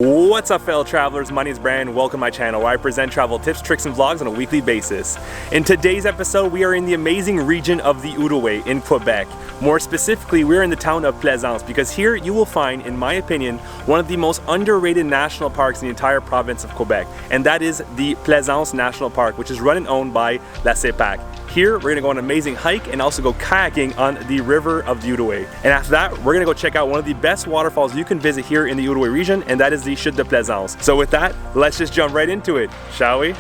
What's up, fellow travelers? My name is Brandon. Welcome to my channel where I present travel tips, tricks, and vlogs on a weekly basis. In today's episode, we are in the amazing region of the Outaouais in Quebec. More specifically, we're in the town of Plaisance because here you will find, in my opinion, one of the most underrated national parks in the entire province of Quebec, and that is the Plaisance National Park, which is run and owned by la CEPAC. Here, we're gonna go on an amazing hike and also go kayaking on the river of the Outaouais. And after that, we're gonna go check out one of the best waterfalls you can visit here in the Outaouais region, and that is the Chute de Plaisance. So with that, let's just jump right into it, shall we?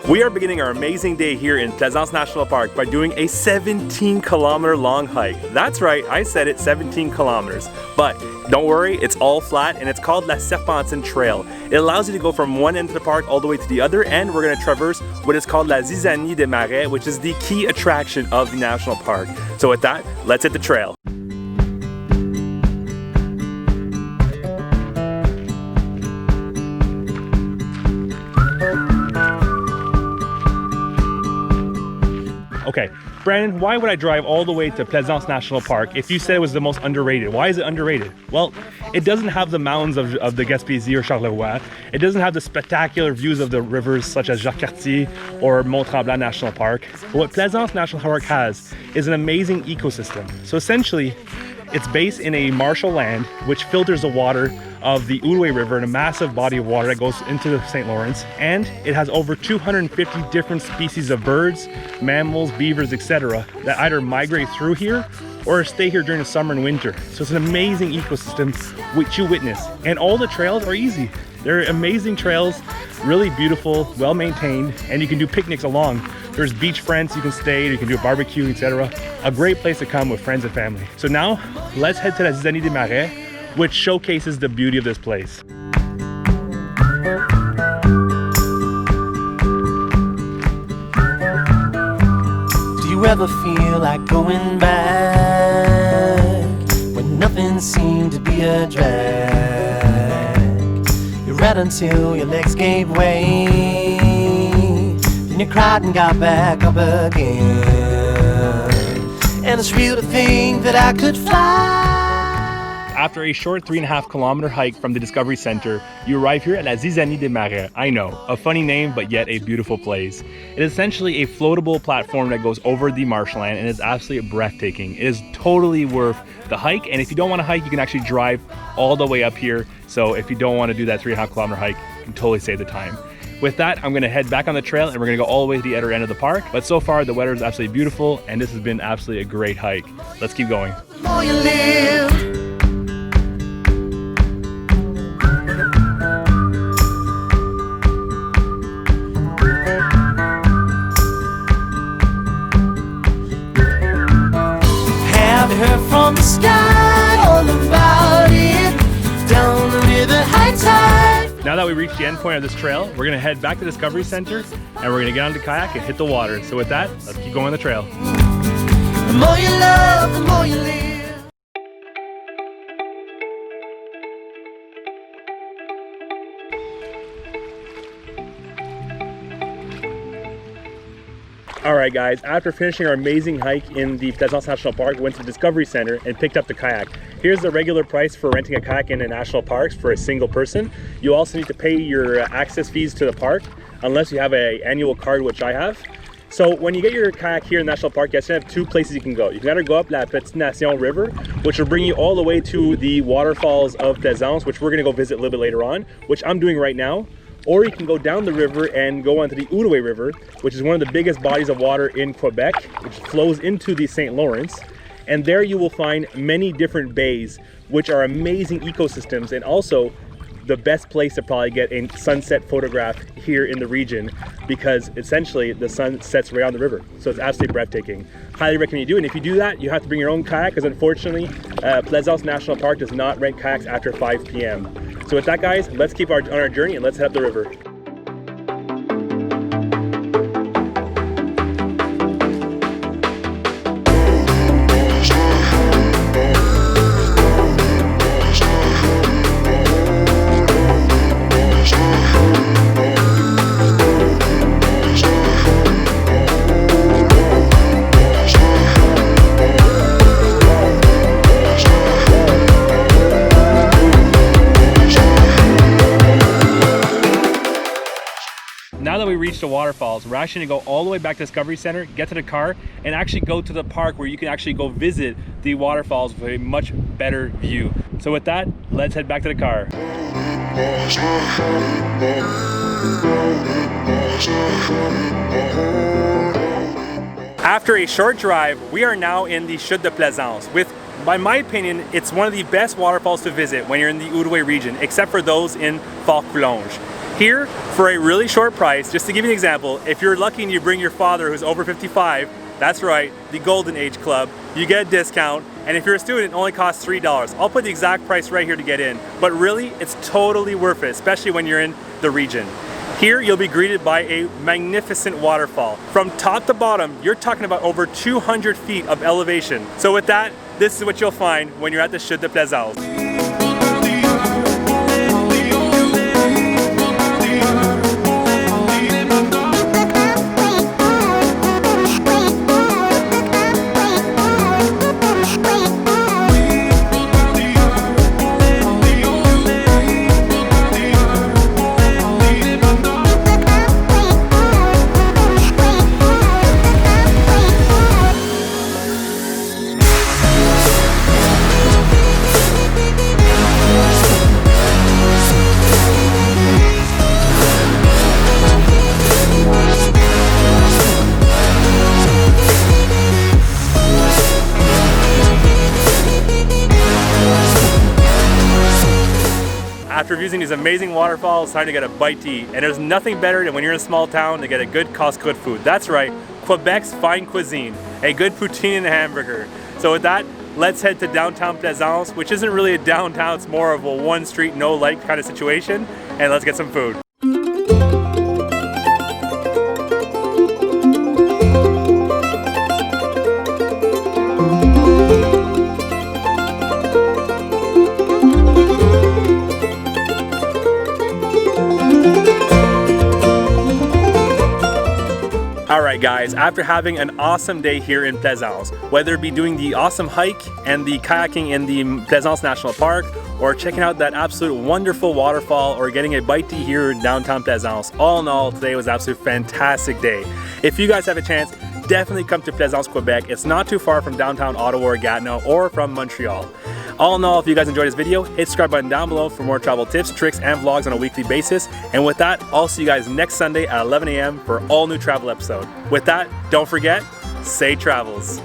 We are beginning our amazing day here in Plaisance National Park by doing a 17-kilometer long hike. That's right, I said it, 17 kilometers. But don't worry, it's all flat and it's called La Serpentine Trail. It allows you to go from one end of the park all the way to the other end. We're going to traverse what is called La Zizanie des Marais, which is the key attraction of the national park. So with that, let's hit the trail. Okay, Brandon, why would I drive all the way to Plaisance National Park if you said it was the most underrated? Why is it underrated? Well, it doesn't have the mountains of the Gaspésie or Charlevoix. It doesn't have the spectacular views of the rivers such as Jacques-Cartier or Mont-Tremblant National Park. But what Plaisance National Park has is an amazing ecosystem. So essentially, it's based in a marshal land which filters the water of the Outaouais River in a massive body of water that goes into the St. Lawrence, and it has over 250 different species of birds, mammals, beavers, etc. that either migrate through here or stay here during the summer and winter. So it's an amazing ecosystem which you witness, and all the trails are easy. They're amazing trails, really beautiful, well maintained, and you can do picnics along. There's beach friends you can stay, you can do a barbecue, etc. A great place to come with friends and family. So now, let's head to La Zizanie des Marais, which showcases the beauty of this place. Do you ever feel like going back when nothing seemed to be a drag? You read until your legs gave way, then you cried and got back up again. And it's real to think that I could fly. After a short 3.5 kilometer hike from the Discovery Center, you arrive here at La Zizanie des Marais. I know, a funny name, but yet a beautiful place. It is essentially a floatable platform that goes over the marshland and is absolutely breathtaking. It is totally worth the hike, and if you don't want to hike, you can actually drive all the way up here. So if you don't want to do that 3.5 kilometer hike, you can totally save the time. With that, I'm going to head back on the trail and we're going to go all the way to the other end of the park. But so far, the weather is absolutely beautiful and this has been absolutely a great hike. Let's keep going. Have you heard from the sky all about it? Down the river, high tide. Now that we reached the end point of this trail, we're gonna head back to Discovery Center and we're gonna get on the kayak and hit the water. So with that, let's keep going on the trail. The more you love, the more you live. Alright guys, after finishing our amazing hike in the Plaisance National Park, we went to the Discovery Center and picked up the kayak. Here's the regular price for renting a kayak in the national parks for a single person. You also need to pay your access fees to the park, unless you have an annual card, which I have. So when you get your kayak here in the national park, you actually have two places you can go. You can either go up La Petite Nation River, which will bring you all the way to the waterfalls of Plaisance, which we're gonna go visit a little bit later on, which I'm doing right now. Or you can go down the river and go onto the Outaouais River, which is one of the biggest bodies of water in Quebec, which flows into the St. Lawrence. And there you will find many different bays, which are amazing ecosystems and also the best place to probably get a sunset photograph here in the region, because essentially the sun sets right on the river. So it's absolutely breathtaking. Highly recommend you do it. And if you do that, you have to bring your own kayak, because unfortunately, Plaisance National Park does not rent kayaks after 5 p.m. So with that, guys, let's keep on our journey and let's head up the river. reach the waterfalls, we're actually gonna go all the way back to Discovery Center, get to the car, and actually go to the park where you can actually go visit the waterfalls with a much better view. So with that, let's head back to the car. After a short drive, we are now in the Chute de Plaisance with, by my opinion, it's one of the best waterfalls to visit when you're in the Outaouais region, except for those in Fort-Coulonge. Here, for a really short price, just to give you an example, if you're lucky and you bring your father who's over 55, that's right, the Golden Age Club, you get a discount, and if you're a student, it only costs $3. I'll put the exact price right here to get in, but really, it's totally worth it, especially when you're in the region. Here, you'll be greeted by a magnificent waterfall. From top to bottom, you're talking about over 200 feet of elevation. So with that, this is what you'll find when you're at the Chute de Plaisance. After using these amazing waterfalls, it's time to get a bite to eat. And there's nothing better than when you're in a small town to get a good Costco food. That's right, Quebec's fine cuisine, a good poutine and a hamburger. So with that, let's head to downtown Plaisance, which isn't really a downtown, it's more of a one street, no light kind of situation. And let's get some food. Alright guys, after having an awesome day here in Plaisance, whether it be doing the awesome hike and the kayaking in the Plaisance National Park, or checking out that absolute wonderful waterfall, or getting a bite to eat here in downtown Plaisance, all in all, today was an absolute fantastic day. If you guys have a chance, definitely come to Plaisance, Quebec. It's not too far from downtown Ottawa or Gatineau, or from Montreal. All in all, if you guys enjoyed this video, hit the subscribe button down below for more travel tips, tricks, and vlogs on a weekly basis. And with that, I'll see you guys next Sunday at 11 a.m. for an all new travel episode. With that, don't forget, safe travels.